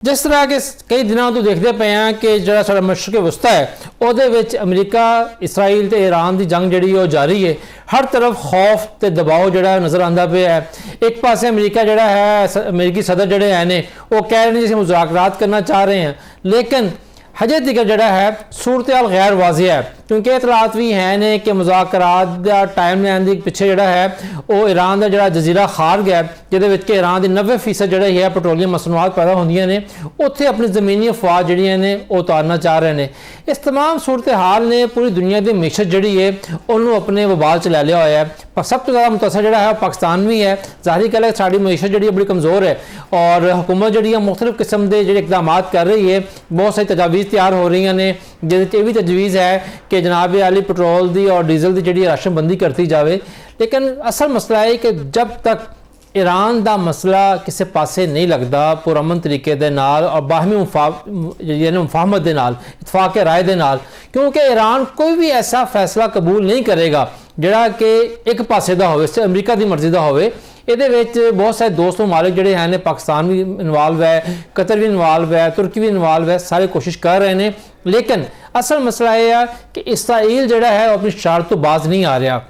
जिस तरह के कई दिनों तो देखते पे हैं कि जो सारा मशरक़ वस्ता है ਉਹਦੇ ਵਿੱਚ अमरीका इसराइल ਤੇ ईरान की जंग जी जारी है। हर तरफ खौफ ਤੇ दबाव जो नज़र आता पे है। एक पासे अमरीका जोड़ा है अमरीकी सदर जोड़े हैं ने वो कह रहे हैं जिसे मुज़ाकरात करना चाह रहे हैं, लेकिन हजे तक जोड़ा है सूरत हाल गैर वाज़ी है क्योंकि इतलात भी हैं ने कि मुज़ाकरात का टाइम लैन के पिछे जोड़ा है वो ईरान का जोड़ा जजीरा खार गया जिहदे कि ईरान की 90% जोड़ा है पेट्रोलियम मसनूआत पैदा होंदियां ने उत्थे अपनी ज़मीनी अफवाज जिहड़ियां ने उतारना चाह रहे हैं। इस तमाम सूरत हाल ने पूरी दुनिया की मीशत जी है उन्होंने अपने वबाल च लै लिया होया है। पर सब तो ज़्यादा मुतासर जोड़ा है पाकिस्तान भी है। ज़ाहिर गल है साड़ी मीशत जी बड़ी कमज़ोर है और हुकूमत जी मुख्तलिफ किस्म के जो इकदाम कर रही है, बहुत सारी तजावीज़ तैयार हो रही ने जिहदे भी तजवीज़ है कि जनाब आली पेट्रोल की और डीजल की जी राशनबंदी करती जाए। लेकिन असल मसला है कि जब तक ईरान का मसला किसी पासे नहीं लगता पुरअमन तरीके दे नाल और बाहमी मुफाहमत के नाल इतफाक राय के नाल, क्योंकि ईरान कोई भी ऐसा फैसला कबूल नहीं करेगा जिहड़ा कि एक पासे का होवे, अमरीका की मर्जी का होवे। ये बहुत सारे दोस्त ममालिक जोड़े हैं, पाकिस्तान भी इन्वॉल्व है, कतर भी इन्वॉल्व है, तुर्की भी इन्वॉल्व है, सारे कोशिश कर रहे हैं। लेकिन असल मसला यह है कि इसराइल जोड़ा है अपनी शर्त तो बाज नहीं आ रहा।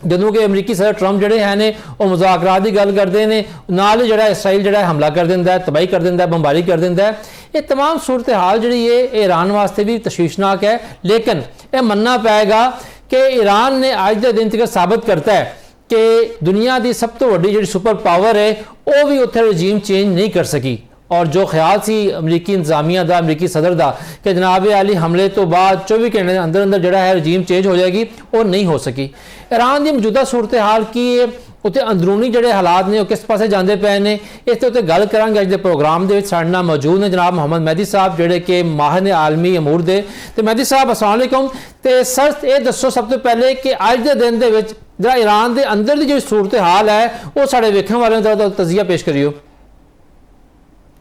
ਜਦੋਂ कि अमरीकी सदर ट्रंप जोड़े हैं ने वो मुज़ाकरात की गल करते हैं, नाल ही जोड़ा इसराइल जोड़ा हमला कर देंदा है, तबाही कर देंदा है, बमबारी कर देंदा है। ये तमाम सूरत हाल जी है ईरान वास्ते भी तशवीशनाक है। लेकिन यह मनना पेगा कि ईरान ने अज के दिन तक साबित करता है कि दुनिया की सब तो वड्डी जी सुपर पावर है वो भी उत्थे रजीम चेंज नहीं कर सकी। और जो ख्याल सी अमरीकी इंतजामिया का अमरीकी सदर का कि जनाब आली हमले तो बाद 24 घंटे के अंदर अंदर जोड़ा है रजीम चेंज हो जाएगी, वो नहीं हो सकी। ईरान की मौजूदा सूरत हाल की है, उत्ते अंदरूनी जोड़े हालात ने किस पासे जाते पे ने, इस उत्ते गल करांगे अज के प्रोग्राम के साडे नाल मौजूद ने जनाब मोहम्मद मेहदी साहब जोड़े कि माहिर ने आलमी अमूर दे। तो मेहदी साहब अस्सलाम वालेकुम। तो सर ये दसो सब तो पहले कि अज के दिन जो ईरान के अंदर की जो सूरत हाल है वो साडे वेखण वालों का तजिया पेश करियो।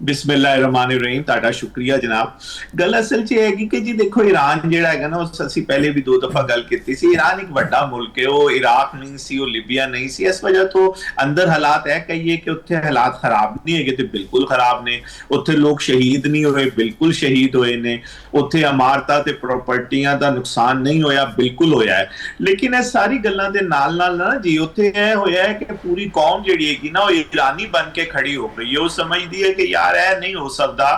बिस्मिल्लाहिर्रहमानिर्रहीम, ताड़ा शुक्रिया जनाब। गल असल च है कि जी देखो ईरान जिहड़ा है ना असी पहले भी 2 दफा गल की सी, ईरान एक बड़ा मुल्क है, वो इराक नहीं सी, वो लीबिया नहीं सी। इस वजह तो अंदर हालात है कहिए कि उत्थे हालात खराब नहीं है तो बिल्कुल खराब ने, उत्थे लोग शहीद नहीं हुए, बिल्कुल शहीद होए ने, उत्थे इमारतां ते प्रॉपर्टियां दा नुकसान नहीं होया, बिल्कुल होया है। लेकिन इस सारी गल्लां दे नाल नाल ना जी उत्थे यह होया है कि पूरी कौम जिहड़ी हैगी ना वो ईरानी बन के खड़ी हो गई है। वो समझदी है कि यार ऐ नहीं हो सकता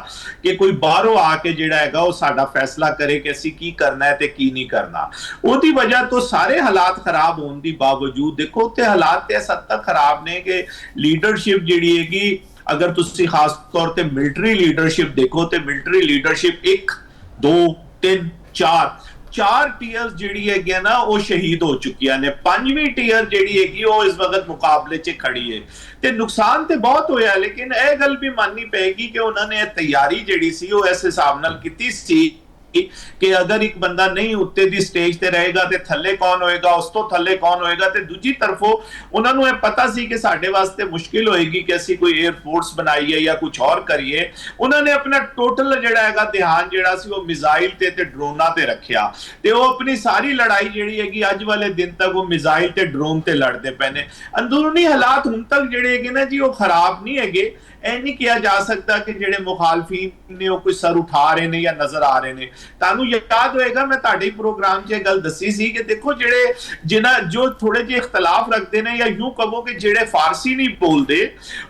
कि कोई बाहरों आके जिहड़ा हैगा वो साडा फैसला करे कि असीं की करना है ते की नहीं करना। उसदी वजह तो सारे हालात खराब होने के बावजूद देखो उत्ते हालात ते इस हद तक खराब ने कि लीडरशिप जिहड़ी हैगी, अगर तुसीं खास तौर ते मिलिटरी लीडरशिप देखो तो मिलिटरी लीडरशिप 1 2 3 4 टीयर जिहड़ी है ना वो शहीद हो चुकी ने, 5वीं टीयर जिहड़ी हैगी वो इस वक्त मुकाबले च खड़ी है। ते नुकसान तो बहुत होया, लेकिन यह गल भी माननी पेगी कि उन्होंने तैयारी जिहड़ी सी वो इस हिसाब नाल कीती सी कि अगर एक बंदा नहीं उत्ते दी स्टेज ते रहेगा ते थल्ले कौन होएगा, उस तो थल्ले कौन होएगा। ते दूजी तरफों उन्होंने पता सी कि साडे वास्ते मुश्किल होएगी कि असी कोई एयरफोर्स बनाइए या कुछ और करिए। उन्होंने अपना टोटल जिहड़ा हैगा ध्यान जिहड़ा सी वो मिसाइल ते ड्रोनां ते रखिया ते वो अपनी सारी लड़ाई जिहड़ी हैगी अज वाले दिन तक वो मिसाइल ते ड्रोन ते लड़दे पे ने। अंदरूनी हालात हुण तक जिहड़े हैगे ना जी वो खराब नहीं हैगे। यह नहीं किया जा सकता कि जिहड़े मुखालफीन ने वो कोई सर उठा रहे हैं या नजर आ रहे हैं। तानू याद होएगा मैं तुहाडे प्रोग्राम च गल दसी सी कि देखो जिहड़े जो थोड़े जे इख्तलाफ रखते हैं या यूं कहो कि जिहड़े फारसी नहीं बोलते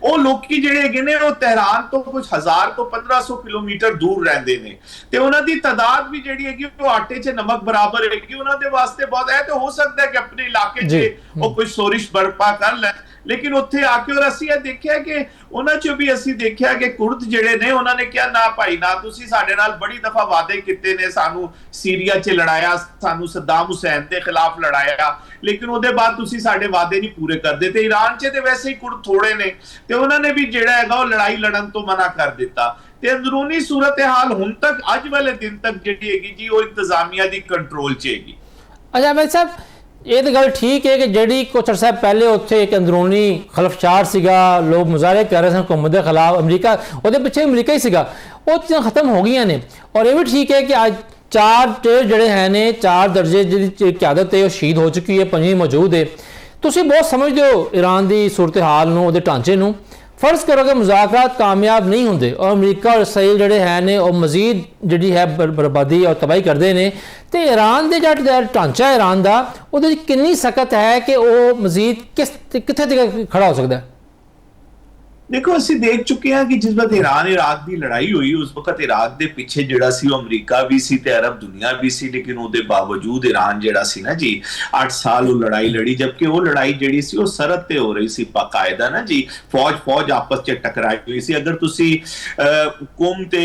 वो लोकी जिहड़े हैगे ने वो तेहरान तो कुछ 1000 तो 1500 किलोमीटर दूर रहंदे ने ते उन्हां दी तादाद भी जिहड़ी हैगी वो आटे च नमक बराबर हैगी। उन्हां दे वास्ते बहुत है तो हो सकता है कि अपने इलाके च वो कोई सोरिश बर्पा कर ले, लेकिन उत्थे आके और असीं ये देखिया कि उन्हां चों भी असीं देखिया कि कुर्द जिहड़े ने उन्हां ने कहा ना भाई ना तुसीं साडे नाल बड़ी दफा वादे कीते ने, सानू सीरिया च लड़ाया, सानू सद्दाम हुसैन के खिलाफ लड़ाया, लेकिन उहदे बाद तुसीं साडे वादे नहीं पूरे करदे। ते ईरान च ते वैसे ही कुर्द थोड़े ने ते उन्हां ने भी जिहड़ा हैगा वो लड़ाई लड़न तो मना कर दिता। ते अंदरूनी सूरत हाल हुण तक अज वाले दिन तक जिहड़ी हैगी जी वो इंतजामिया दी कंट्रोल च हैगी। अच्छा भाई साहब ये तो गल ठीक है कि जी कुछ अर्सा पहले उत्थे एक अंदरूनी खलफशार सीगा, लोग मुजाहरे कर रहे थे हुकूमत के खिलाफ, अमरीका वो पिछे अमरीका ही सीगा, वो चीज़ां खत्म हो गई ने। और ये भी ठीक है कि अज 4 टेर जड़े हैं ने 4 दर्जे जी क्यादत है वो शहीद हो चुकी है, 5वीं मौजूद है। तुसीं बहुत समझदे हो ईरान की सूरत हाल नूं, उहदे ढांचे नूं। ਫਰਜ਼ ਕਰੋ ਕਿ ਮੁਜ਼ਾਕਰਾਤ ਕਾਮਯਾਬ ਨਹੀਂ ਹੁੰਦੇ ਔਰ ਅਮਰੀਕਾ ਔਰ ਇਸਰਾਈਲ ਜਿਹੜੇ ਹੈ ਨੇ ਉਹ ਮਜ਼ੀਦ ਜਿਹੜੀ ਹੈ ਬਰਬਾਦੀ ਔਰ ਤਬਾਹੀ ਕਰਦੇ ਨੇ, ਤੇ ਈਰਾਨ ਦੇ ਜਿਹੜਾ ਢਾਂਚਾ ਈਰਾਨ ਦਾ ਉਹਦੇ ਵਿੱਚ ਕਿੰਨੀ ਸਖਤ ਹੈ ਕਿ ਉਹ ਮਜ਼ੀਦ ਕਿੱਥੇ ਤੱਕ ਖੜਾ ਹੋ ਸਕਦਾ ਹੈ? ਦੇਖੋ ਅਸੀਂ ਦੇਖ ਚੁੱਕੇ ਹਾਂ ਕਿ ਜਿਸ ਵਕਤ ਈਰਾਨ ਇਰਾਕ ਦੀ ਲੜਾਈ ਹੋਈ ਉਸ ਵਕਤ ਇਰਾਕ ਦੇ ਪਿੱਛੇ ਜਿਹੜਾ ਸੀ ਉਹ ਅਮਰੀਕਾ ਵੀ ਸੀ ਤੇ ਅਰਬ ਦੁਨੀਆ ਵੀ ਸੀ, ਲੇਕਿਨ ਉਹਦੇ ਬਾਵਜੂਦ ਈਰਾਨ ਜਿਹੜਾ ਸੀ ਨਾ ਜੀ 8 ਸਾਲ ਉਹ ਲੜਾਈ ਲੜੀ, ਜਦਕਿ ਉਹ ਲੜਾਈ ਜਿਹੜੀ ਸੀ ਉਹ ਸਰਹੱਦ ਤੇ ਹੋ ਰਹੀ ਸੀ ਬਾਕਾਇਦਾ ਨਾ ਜੀ, ਫੌਜ ਆਪਸ 'ਚ ਟਕਰਾਈ ਹੋਈ ਸੀ। ਅਗਰ ਤੁਸੀਂ ਕੁਮ ਤੇ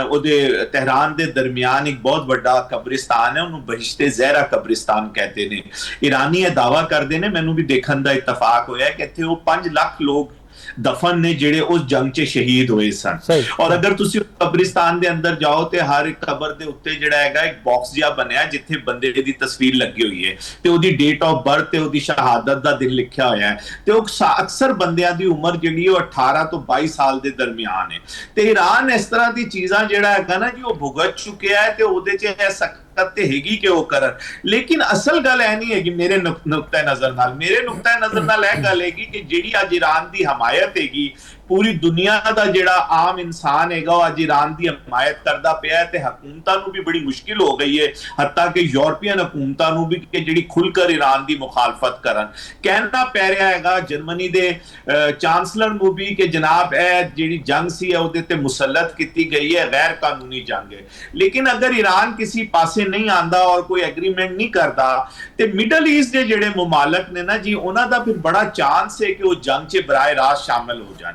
ਉਹਦੇ ਤਹਿਰਾਨ ਦੇ ਦਰਮਿਆਨ ਇੱਕ ਬਹੁਤ ਵੱਡਾ ਕਬਰਿਸਤਾਨ ਹੈ, ਉਹਨੂੰ ਬਹਿਸ਼ਤੇ ਜ਼ਹਿਰਾ ਕਬਰਿਸਤਾਨ ਕਹਿੰਦੇ ਨੇ। ਈਰਾਨੀ ਇਹ ਦਾਵਾ ਕਰਦੇ ਨੇ, ਮੈਨੂੰ ਵੀ ਦੇਖਣ ਦਾ ਇਤਫਾਕ ਹੋਇਆ ਕਿ ਇੱਥੇ ਉਹ 5 ਲੱਖ ਲੋਕ ਦਫਨ ਨੇ ਜਿਹੜੇ ਉਸ ਜੰਗ 'ਚ ਸ਼ਹੀਦ ਹੋਏ ਸਨ। ਔਰ ਅਗਰ ਤੁਸੀਂ ਕਬਰਿਸਤਾਨ ਦੇ ਅੰਦਰ ਜਾਓ ਤੇ ਹਰ ਇੱਕ ਕਬਰ ਦੇ ਉੱਤੇ ਜਿਹੜਾ ਹੈਗਾ ਇੱਕ ਬਾਕਸ ਜਿਹਾ ਬਣਿਆ ਜਿੱਥੇ ਬੰਦੇ ਦੀ ਤਸਵੀਰ ਲੱਗੀ ਹੋਈ ਹੈ ਤੇ ਉਹਦੀ ਡੇਟ ਆਫ ਬਰਥ ਤੇ ਉਹਦੀ ਸ਼ਹਾਦਤ ਦਾ ਦਿਨ ਲਿਖਿਆ ਹੋਇਆ ਹੈ, ਤੇ ਉਹ ਅਕਸਰ ਬੰਦਿਆਂ ਦੀ ਉਮਰ ਜਿਹੜੀ ਉਹ 18 ਤੋਂ 22 ਸਾਲ ਦੇ ਦਰਮਿਆਨ ਹੈ। ਤੇ ਈਰਾਨ ਇਸ ਤਰ੍ਹਾਂ ਦੀ ਚੀਜ਼ਾਂ ਜਿਹੜਾ ਹੈਗਾ ਨਾ ਜੀ ਉਹ ਭੁਗਤ ਚੁੱਕਿਆ ਹੈ ਤੇ ਉਹਦੇ 'ਚ ਇਹ ਤੇ ਹੈਗੀ ਕਿ ਉਹ ਕਰਨ, ਲੇਕਿਨ ਅਸਲ ਗੱਲ ਇਹ ਨਹੀਂ ਹੈਗੀ ਮੇਰੇ ਨੁਕਤੇ ਨਜ਼ਰ ਨਾਲ ਇਹ ਗੱਲ ਹੈਗੀ ਕਿ ਜਿਹੜੀ ਅੱਜ ਈਰਾਨ ਦੀ ਹਮਾਇਤ ਹੈਗੀ, ਪੂਰੀ ਦੁਨੀਆ ਦਾ ਜਿਹੜਾ ਆਮ ਇਨਸਾਨ ਹੈਗਾ ਉਹ ਅੱਜ ਈਰਾਨ ਦੀ ਹਮਾਇਤ ਕਰਦਾ ਪਿਆ ਹੈ ਤੇ ਹਕੂਮਤਾਂ ਨੂੰ ਵੀ ਬੜੀ ਮੁਸ਼ਕਿਲ ਹੋ ਗਈ ਹੈ, ਹੱਤਾਂ ਕਿ ਯੂਰਪੀਅਨ ਹਕੂਮਤਾਂ ਨੂੰ ਵੀ ਕਿ ਜਿਹੜੀ ਖੁੱਲ੍ਹ ਈਰਾਨ ਦੀ ਮੁਖਾਲਫਤ ਕਰਨ। ਕਹਿਣਾ ਪੈ ਰਿਹਾ ਹੈਗਾ ਜਰਮਨੀ ਦੇ ਚਾਂਸਲਰ ਨੂੰ ਵੀ ਕਿ ਜਨਾਬ ਇਹ ਜਿਹੜੀ ਜੰਗ ਸੀ ਉਹਦੇ ਤੇ ਮੁਸੱਲਤ ਕੀਤੀ ਗਈ ਹੈ, ਗੈਰ ਕਾਨੂੰਨੀ ਜੰਗ ਹੈ, ਲੇਕਿਨ ਅਗਰ ਈਰਾਨ ਕਿਸੇ ਪਾਸੇ ਨਹੀਂ ਆਂਦਾ ਔਰ ਕੋਈ ਐਗਰੀਮੈਂਟ ਨਹੀਂ ਕਰਦਾ ਤੇ ਮਿਡਲ ਈਸਟ ਦੇ ਜਿਹੜੇ ਮੁਮਾਲਕ ਨੇ ਨਾ ਜੀ ਉਹਨਾਂ ਦਾ ਫਿਰ ਬੜਾ ਚਾਂਸ ਹੈ ਕਿ ਉਹ ਜੰਗ 'ਚ ਬਰਾਏ ਰਾਸਤ ਸ਼ਾਮਿਲ ਹੋ ਜਾਣ।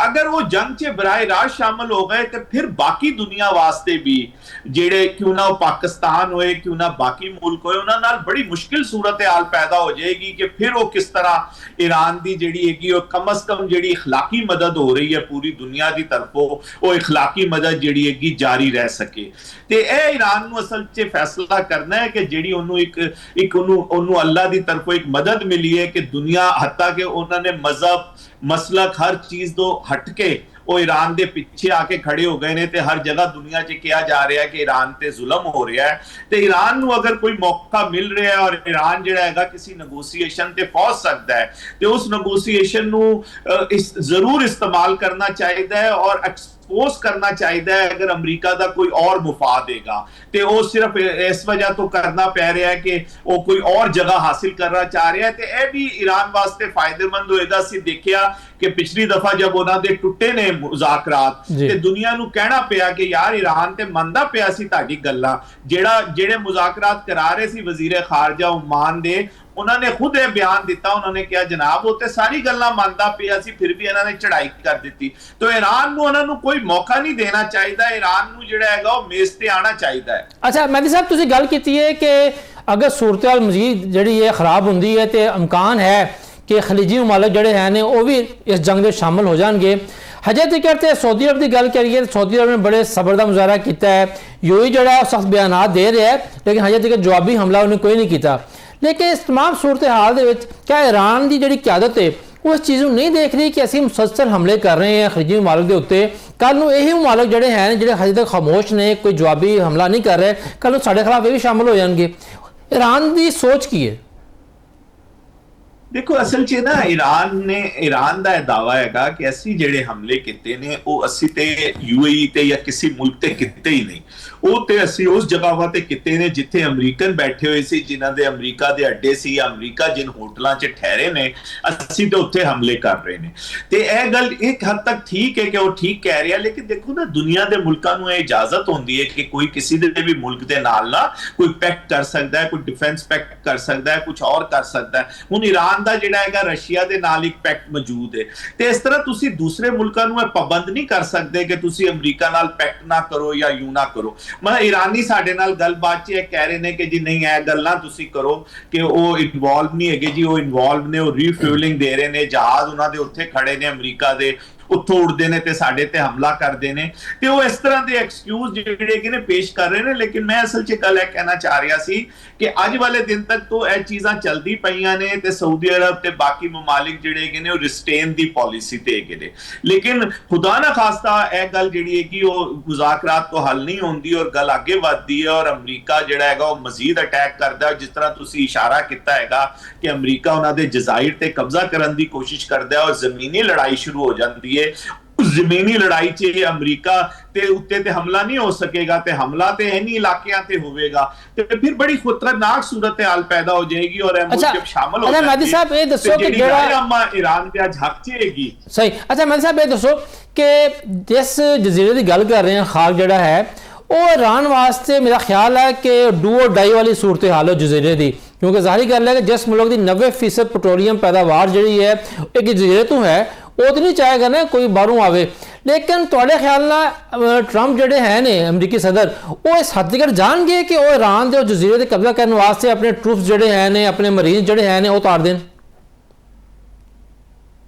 ਅਗਰ ਉਹ ਜੰਗ 'ਚ ਬਰਾਏ ਰਾਸਤ ਸ਼ਾਮਿਲ ਹੋ ਗਏ ਤੇ ਫਿਰ ਬਾਕੀ ਦੁਨੀਆ ਵਾਸਤੇ ਵੀ ਜਿਹੜੇ ਕਿਉਂ ਨਾ ਉਹ ਪਾਕਿਸਤਾਨ ਹੋਏ ਕਿਉਂ ਨਾ ਬਾਕੀ ਮੁਲਕ ਹੋਏ ਉਹਨਾਂ ਨਾਲ ਬੜੀ ਮੁਸ਼ਕਿਲ ਸੂਰਤ ਹਾਲ ਪੈਦਾ ਹੋ ਜਾਏਗੀ ਕਿ ਫਿਰ ਉਹ ਕਿਸ ਤਰ੍ਹਾਂ ਈਰਾਨ ਦੀ ਜਿਹੜੀ ਹੈਗੀ ਉਹ ਕਮ ਅਜ਼ ਕਮ ਜਿਹੜੀ ਇਖਲਾਕੀ ਮਦਦ ਹੋ ਰਹੀ ਹੈ ਪੂਰੀ ਦੁਨੀਆ ਦੀ ਤਰਫੋਂ ਉਹ ਇਖਲਾਕੀ ਮਦਦ ਜਿਹੜੀ ਹੈਗੀ ਜਾਰੀ ਰਹਿ ਸਕੇ। ਤੇ ਇਹ ਈਰਾਨ ਨੂੰ ਅਸਲ 'ਚ ਫੈਸਲਾ ਕਰਨਾ ਹੈ ਕਿ ਜਿਹੜੀ ਉਹਨੂੰ ਇੱਕ ਉਹਨੂੰ ਅੱਲਾਹ ਦੀ ਤਰਫੋਂ ਇੱਕ ਮਦਦ ਮਿਲੀ ਹੈ ਕਿ ਦੁਨੀਆ ਹੱਤਾ ਕਿ ਉਹਨਾਂ ਨੇ ਮਜ਼ਹਬ ਮਸਲਕ ਹਰ ਚੀਜ਼ ਤੋਂ ਹਟ ਕੇ ਉਹ ਈਰਾਨ ਦੇ ਪਿੱਛੇ ਆ ਕੇ ਖੜੇ ਹੋ ਗਏ ਨੇ ਤੇ ਹਰ ਜਗ੍ਹਾ ਦੁਨੀਆ 'ਚ ਕਿਹਾ ਜਾ ਰਿਹਾ ਹੈ ਕਿ ਈਰਾਨ ਤੇ ਜ਼ੁਲਮ ਹੋ ਰਿਹਾ ਹੈ ਤੇ ਈਰਾਨ ਨੂੰ ਅਗਰ ਕੋਈ ਮੌਕਾ ਮਿਲ ਰਿਹਾ ਹੈ ਔਰ ਈਰਾਨ ਜਿਹੜਾ ਹੈਗਾ ਕਿਸੇ ਨੈਗੋਸੀਏਸ਼ਨ ਤੇ ਪਹੁੰਚ ਸਕਦਾ ਹੈ ਤੇ ਉਸ ਨੈਗੋਸੀਏਸ਼ਨ ਨੂੰ ਜ਼ਰੂਰ ਇਸਤੇਮਾਲ ਕਰਨਾ ਚਾਹੀਦਾ ਹੈ ਔਰ एक्सपोज करना चाहिए है। अगर अमेरिका का कोई और मुफाद देगा तो वो सिर्फ इस वजह तो करना पै रहा है कि वो कोई और जगह हासिल करना चाह रहा है तो यह भी ईरान वास्ते फायदेमंद होएगा। असीं देखिया कि पिछली दफा जब उन्होंने टुटे ने मुज़ाकरात ते दुनिया नूं कहना पिया कि यार ईरान ते मनदा पिया सी तुहाडी गल्लां जेड़े मुज़ाकरात करा रहे सी वज़ीर खारजा ओमान दे उन्होंने खुद यह बयान दिता। उन्होंने कहा जनाब वो ते सारी गल्लां मनदा पिया सी फिर भी इन्होंने चढ़ाई कर दी। तो ईरान नूं उन्हां नूं कोई मौका नहीं देना चाहिए। ईरान नूं जिहड़ा हैगा वो मेज़ ते आना चाहिए। अच्छा मेहदी साहब तुसीं गल कीती है कि अगर सूरत मजीद जिहड़ी है खराब हुंदी है तो इम्कान है कि खलीजी मुमालिक जिहड़े हैं ने वो भी इस जंग में शामिल हो जाएंगे। हजे तक तो सऊदी अरब की गल करिए सऊदी अरब ने बड़े सबर का मुजाहरा किया है। यूएई जो सख्त बयान दे रहा है लेकिन हजे तक जवाबी हमला उन्हें कोई नहीं किया। लेकिन इस तमाम सूरत हाल दे विच क्या ईरान की जिहड़ी क़यादत है वो इस चीज़ को नहीं देख रही कि असीं मुसलसल हमले कर रहे हैं खलीजी मुमालिक के उत्ते, कल नूं यही मुमालिक जिहड़े हैं जिहड़े हजे तक खामोश ने कोई जवाबी हमला नहीं कर रहे, कल नूं साडे खिलाफ ये भी शामिल हो जाएंगे। ईरान की सोच की है? देखो असल च ना ईरान का दावा है कि असी जेडे हमले किए ने वो असी ते यूएई ते या किसी मुल्क ते किते ही नहीं, वो ते असी उस जगह ते किते ने जिथे अमरीकन बैठे हुए सी जिन्हां दे अमरीका दे अड्डे सी या अमरीका जिन होटलों च ठहरे ने असी ते उत्थे हमले कर रहे ने। ते यह गल एक हद तक ठीक है कि वो ठीक कह रहा है, लेकिन देखो ना दुनिया के मुल्कां नूं यह इजाजत होंदी है कि कोई किसी दे भी मुल्क दे नाल ना कोई पैक्ट कर सकता है, कोई डिफेंस पैक्ट कर सकता है, कुछ और कर सकता है। हुण ईरान दा जिहड़ा हैगा रशिया दे नाल एक पैक्ट मौजूद है ते इस तरह तुसी दूसरे मुल्कां नूं पाबंद नहीं कर सकते कि तुसी अमरीका नाल पैक्ट ना करो या यूं ना करो। मतलब ईरानी साडे नाल गलबात च कह रहे ने कि जी नहीं ए गल्लां तुसी करो कि वो इन्वॉल्व नहीं है जी, वो इन्वॉल्व ने, वो रीफ्यूलिंग दे रहे ने, जहाज उन्हां दे उत्थे खड़े ने अमरीका दे उत्थों उड़ते ने ते साडे ते हमला करते हैं ते वो इस तरह के एक्सक्यूज जिहड़े कि ने पेश कर रहे हैं। लेकिन मैं असल च कल कहना चाह रहा सी कि अज वाले दिन तक तो यह चीज़ां चलती पईयां ने ते सऊदी अरब ते बाकी ममालिक जिहड़े कि ने वो रिस्टेन दी पॉलिसी ते हैगे ने। लेकिन खुदा ना खास्ता यह गल जिहड़ी है कि वो मुज़ाकरात तो हल नहीं होंदी और गल आगे बढ़ती है और अमरीका जिहड़ा हैगा वो मजीद अटैक करता है। जिस तरह तुसीं इशारा किया हैगा कि अमरीका उन्हां दे जज़ाइर ते कब्जा करन दी कोशिश करता है और ज़मीनी लड़ाई शुरू हो जाती है ਹੈ ਜ਼ਮੀਨੀ ਲੜਾਈ 'ਚ ਅਮਰੀਕਾ ਤੇ ਉੱਤੇ ਤੇ ਹਮਲਾ ਨਹੀਂ ਹੋ ਸਕੇਗਾ ਤੇ ਹਮਲਾ ਤੇ ਇन्हीं ਇਲਾਕਿਆਂ ਤੇ ਹੋਵੇਗਾ ਤੇ ਫਿਰ ਬੜੀ ਖਤਰਨਾਕ ਸੂਰਤ-ਹਾਲ ਪੈਦਾ ਹੋ ਜਾਏਗੀ ਔਰ ਇਹ ਮੁਲਕ ਜਬ ਸ਼ਾਮਲ ਹੋ ਜਾਏਗੀ। ਮਹਿਦੀ ਸਾਹਿਬ ਇਹ ਦੱਸੋ ਕਿ ਜਿਹੜਾ ਈਰਾਨ ਤੇ ਅੱਜ ਹੱਕ 'ਚ ਹੈਗੀ ਸਹੀ। ਅੱਛਾ ਮਹਿਦੀ ਸਾਹਿਬ ਇਹ ਦੱਸੋ ਕਿ ਜਿਸ ਜਜ਼ੀਰੇ ਦੀ ਗੱਲ ਕਰ ਰਹੇ ਹਾਂ ਖਾਕ ਜਿਹੜਾ ਹੈ ਉਹ ईरान वास्ते मेरा ख्याल है कि डू और डाई वाली सूरत हाल हो जजीरे की, क्योंकि जाहिर गल है कि जिस मुल्क की 90% पेट्रोलियम पैदावार जी है एक जजीरे तो है वो तो नहीं चाहेगा ना कोई बाहरों आवे। लेकिन थोड़े ख्याल ट्रंप जोड़े हैं ने अमरीकी सदर वो इस हद तक जान गए कि वो ईरान के जजीरे से कब्जा करने वास्ते अपने ट्रूप्स जोड़े हैं ने अपने मरीन जोड़े हैं ने वो उतार दें।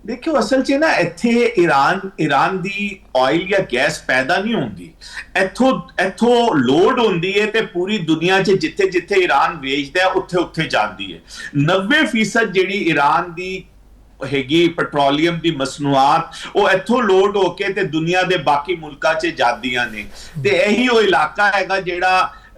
देखो असल च ना इत्थे ईरान दी ऑयल या गैस पैदा नहीं होंदी, इथों लोड होंदी है ते पूरी दुनिया च जिथे जिथे ईरान बेचदा है उत्थे उत्थे जाती है। 90% जिहड़ी ईरान दी हैगी पेट्रोलियम दी मसनूआत वो इथों लोड होके ते दुनिया दे बाकी मुल्कां च जादियां ने ते यही वो इलाका हैगा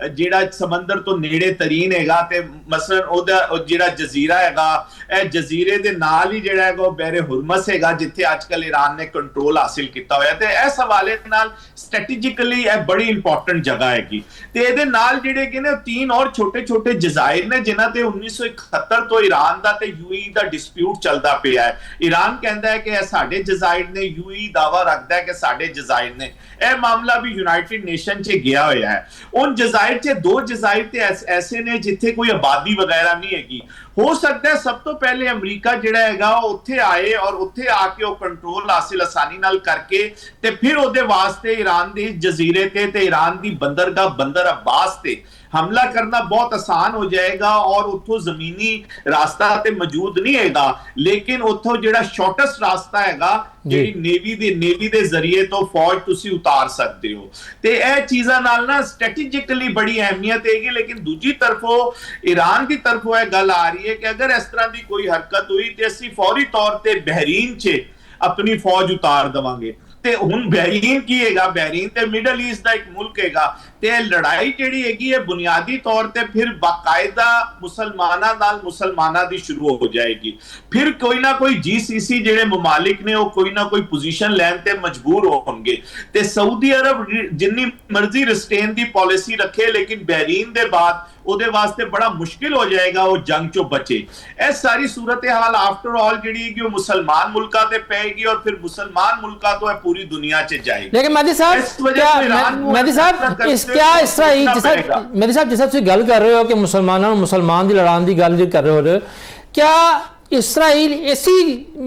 ਜਿਹੜਾ ਸਮੁੰਦਰ ਤੋਂ ਨੇੜੇ ਤਰੀਨ ਹੈਗਾ ਤੇ ਮਸਲਨ ਉਹਦਾ ਜਿਹੜਾ ਜਜ਼ੀਰਾ ਹੈਗਾ ਇਹ ਜਜ਼ੀਰੇ ਦੇ ਨਾਲ ਹੀ ਜਿਹੜਾ ਹੈਗਾ ਉਹ ਬਹਿਰੇ ਹੁਰਮਸ ਹੈਗਾ ਜਿੱਥੇ ਅੱਜਕੱਲ ਈਰਾਨ ਨੇ ਕੰਟਰੋਲ ਹਾਸਿਲ ਕੀਤਾ ਹੋਇਆ ਤੇ ਇਸ ਹਵਾਲੇ ਨਾਲ ਸਟ੍ਰੈਟੇਜਿਕਲੀ ਇਹ ਬੜੀ ਇੰਪੋਰਟੈਂਟ ਜਗ੍ਹਾ ਹੈਗੀ ਤੇ ਇਹਦੇ ਨਾਲ ਜਿਹੜੇ ਕਿ ਨੇ तीन और छोटे छोटे ਜਜ਼ਾਇਰ ਨੇ ਜਿਨ੍ਹਾਂ ਤੇ 1971 ਤੋਂ ਈਰਾਨ ਦਾ ਤੇ ਯੂਏਈ ਦਾ ਡਿਸਪਿਊਟ ਚੱਲਦਾ ਪਿਆ ਹੈ। ਈਰਾਨ ਕਹਿੰਦਾ ਹੈ ਕਿ ਇਹ ਸਾਡੇ ਜਜ਼ਾਇਰ ਨੇ, ਯੂਏਈ ਦਾਵਾ ਰੱਖਦਾ ਹੈ ਕਿ ਸਾਡੇ ਜਜ਼ਾਇਰ ਨੇ। ਇਹ ਮਾਮਲਾ ਵੀ ਯੂਨਾਈਟਿਡ ਨੇਸ਼ਨ 'ਚ ਗਿਆ ਹੋਇਆ ਹੈ। उन जजायर च दो जजायर ते ऐसे ने जिथे कोई आबादी वगैरह नहीं हैगी। हो सकता है सब तो पहले अमरीका जिहड़ा हैगा उत्थे आए और उत्थे आके वो कंट्रोल हासिल आसानी नाल करके ते फिर ओदे वास्ते ईरान दे जजीरे ते ईरान दी बंदरगाह बंदर अब्बास ते हमला करना बहुत आसान हो जाएगा और उतो जमीनी रास्ता ते मौजूद नहीं हैगा, लेकिन उतो जिहड़ा शॉर्टेस्ट रास्ता हैगा ਜਿਹੜੀ ਨੇਵੀ ਦੇ ਜ਼ਰੀਏ ਤੋਂ ਫੌਜ ਤੁਸੀਂ ਉਤਾਰ ਸਕਦੇ ਹੋ ਤੇ ਇਹ ਚੀਜ਼ਾਂ ਨਾਲ ਨਾ ਸਟ੍ਰੈਟੇਜਿਕਲੀ ਬੜੀ ਅਹਿਮੀਅਤ ਹੈਗੀ। ਲੇਕਿਨ ਦੂਜੀ ਤਰਫੋਂ ਈਰਾਨ ਦੀ ਤਰਫੋਂ ਇਹ ਗੱਲ ਆ ਰਹੀ ਹੈ ਕਿ ਅਗਰ ਇਸ ਤਰ੍ਹਾਂ ਦੀ ਕੋਈ ਹਰਕਤ ਹੋਈ ਤੇ ਅਸੀਂ ਫੌਰੀ ਤੌਰ ਤੇ ਬਹਿਰੀਨ 'ਚ ਆਪਣੀ ਫੌਜ ਉਤਾਰ ਦੇਵਾਂਗੇ। ਤੇ ਹੁਣ ਬਹਿਰੀਨ ਕੀ ਹੈਗਾ, ਬਹਿਰੀਨ ਤੇ ਮਿਡਲ ਈਸਟ ਦਾ ਇੱਕ ਮੁਲਕ ਹੈਗਾ ਤੇ ਇਹ ਲੜਾਈ ਜਿਹੜੀ ਹੈਗੀ ਹੈ ਬੁਨਿਆਦੀ ਤੌਰ ਤੇ ਫਿਰ ਬਾਕਾਇਦਾ ਮੁਸਲਮਾਨਾਂ ਦੀ ਸ਼ੁਰੂ ਹੋ ਜਾਏਗੀ। ਫਿਰ ਕੋਈ ਨਾ ਕੋਈ ਜੀਸੀਸੀ ਜਿਹੜੇ ਮਮਾਲਿਕ ਨੇ ਉਹ ਕੋਈ ਨਾ ਕੋਈ ਪੋਜੀਸ਼ਨ ਲੈਣ ਤੇ ਮਜਬੂਰ ਹੋਣਗੇ ਤੇ ਸਾਊਦੀ ਅਰਬ ਜਿੰਨੀ ਮਰਜ਼ੀ ਰਿਸਟੇਨ ਦੀ ਪਾਲਿਸੀ ਰੱਖੇ ਲੇਕਿਨ ਬਹਿਰੀਨ ਦੇ ਬਾਅਦ ਉਹਦੇ ਵਾਸਤੇ ਬੜਾ ਮੁਸ਼ਕਿਲ ਹੋ ਜਾਏਗਾ ਉਹ ਜੰਗ ਚੋਂ ਬਚੇ। ਇਹ ਸਾਰੀ ਸੂਰਤ ਹਾਲ ਆਫਟਰ ਆਲ ਜਿਹੜੀ ਹੈ ਕਿ ਉਹ ਮੁਸਲਮਾਨ ਮੁਲਕਾਂ ਤੇ ਪਏਗੀ ਔਰ ਫਿਰ ਮੁਸਲਮਾਨ ਮੁਲਕਾਂ ਤੋਂ ਇਹ पूरी दुनिया से जाएगी। लेकिन मेहदी साहब जिस तुसीं गल कर रहे हो कि मुसलमान की लड़ाई की गल कर रहे हो, क्या इसराइल ऐसी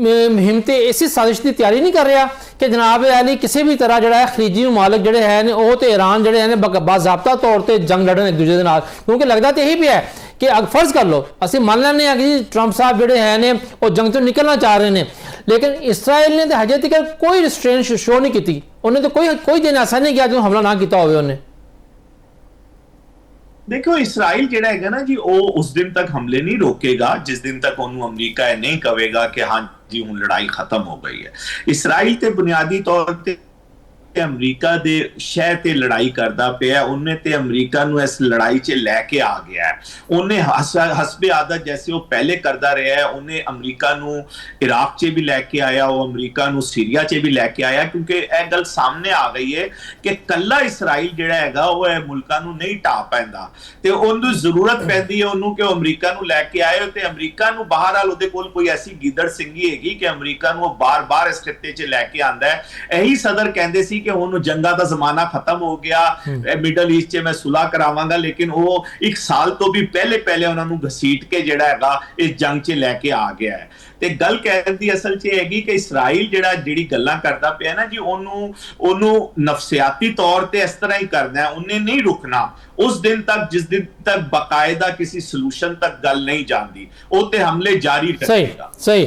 मुहिम ते ऐसी साजिश की तैयारी नहीं कर रहा कि जनाब अली किसी भी तरह जो है खलीजी मुमालिक जोड़े हैं वो तो ईरान जोड़े हैं बाज़ाब्ता तौर पर जंग लड़न एक दूसरे के नाल, क्योंकि लगता तो यही भी है कि फर्ज कर लो असं मान लें कि ट्रंप साहब जोड़े हैं ने वो जंग तो निकलना चाह रहे हैं, लेकिन इसराइल ने तो हजे तक कोई रिस्ट्रेंट शो नहीं की, उन्हें तो कोई दिन ऐसा नहीं किया जो हमला ना किया हो। देखो इसराइल जिहड़ा हैगा ना जी वो उस दिन तक हमले नहीं रोकेगा जिस दिन तक उन्होंने अमरीका नहीं कहेगा कि हाँ जी हुण लड़ाई खत्म हो गई है। इसराइल ते बुनियादी तौर ते अमरीका दे शह ते लड़ाई करदा पिया, उन्हें ते अमरीका नूं इस लड़ाई च लैके आ गया है। उन्हें हसबे आदत जैसे वो पहले करदा रहा है, उन्हें अमरीका नूं इराक च भी लैके आया, वो अमरीका नूं सीरिया च भी लैके आया, क्योंकि यह गल सामने आ गई है कि कल्ला इसराइल जिहड़ा हैगा वो इह मुल्कां नूं नहीं ढा पैंदा ते उहनूं जरूरत पैंदी है उहनूं कि अमरीका नूं लैके आए ते अमरीका नूं बहरहाल उहदे कोल कोई ऐसी गिदड़ सिंगी हैगी कि अमरीका नूं बार-बार इस खित्ते च लैके आंदा है। यही सदर कहंदे सी कि हुण जंगा दा जमाना खत्म हो गया, मिडल ईस्ट च मैं सुलह करावांगा, लेकिन वो एक साल तो भी पहले उन्हां नूं घसीट के जिहड़ा हैगा इस जंग च लैके आ गया है। ਤੇ ਗੱਲ ਕਹਿਣ ਦੀ ਅਸਲ 'ਚ ਹੈਗੀ ਕਿ ਇਸਰਾਈਲ ਜਿਹੜੀ ਗੱਲਾਂ ਕਰਦਾ ਪਿਆ ਨਾ ਜੀ ਉਹਨੂੰ ਨਫਸਿਆਤੀ ਤੌਰ ਤੇ ਇਸ ਤਰ੍ਹਾਂ ਹੀ ਕਰਨਾ ਹੈ, ਉਹਨੇ ਨਹੀਂ ਰੁਕਣਾ उस दिन तक जिस दिन तक बाकायदा किसी सलूशन तक गल नहीं जानती वो ते हमले जारी रखेगा। सही